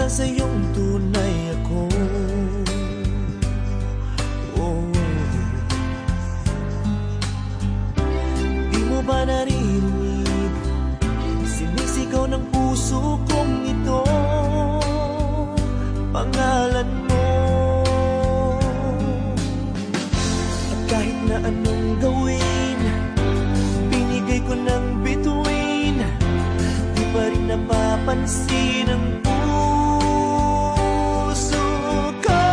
sa iyong tunay ako. Di mo ba naririnig sinisigaw ng puso kong ito, pangalan mo? At kahit na anong gawin, binigay ko ng bituin, di pa rin napapansin ang puso ko.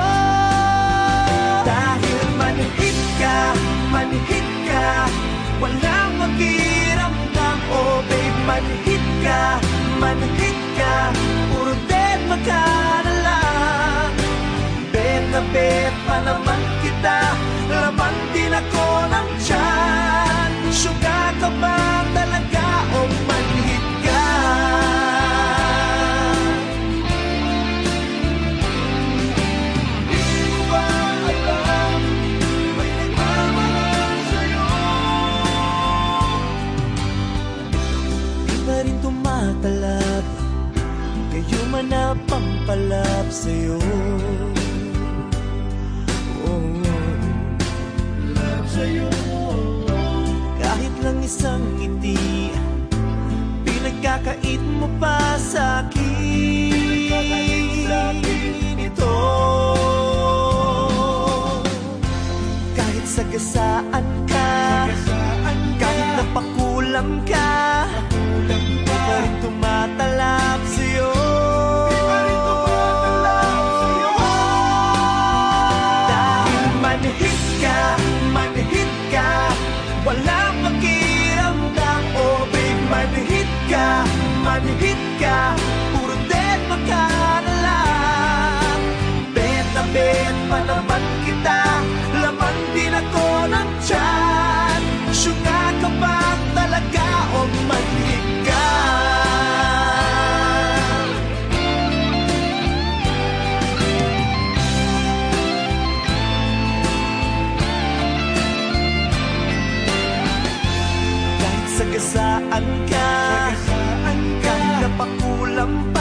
Dahil manhid ka, walang makiramdam. Oh babe, manhid ka, puro deadma ka na lang. Bet na bet pa naman kita, laman din ako ng tiyan. Syuga ka ba talaga o manhid ka? Di mo ba alam, may nagmamahal sa'yo? Di pa rin tumatalab, kayo man na pampalab sa'yo. Kahit lang isang ngiti, pinagkakait mo pa sa'kin ito. Kahit sagasaan ka, kahit napakulam ka, di pa rin tumatalab sa'yo. Dahil manhid ka, walang makiramdam. Oh babe, manhid ka, puro deadma ka na lang. Bet na bet pa naman kita, laman din ako ng tiyan. Syuga ka ba talaga o manhid ka? Sagasaan ka, kahit napakulam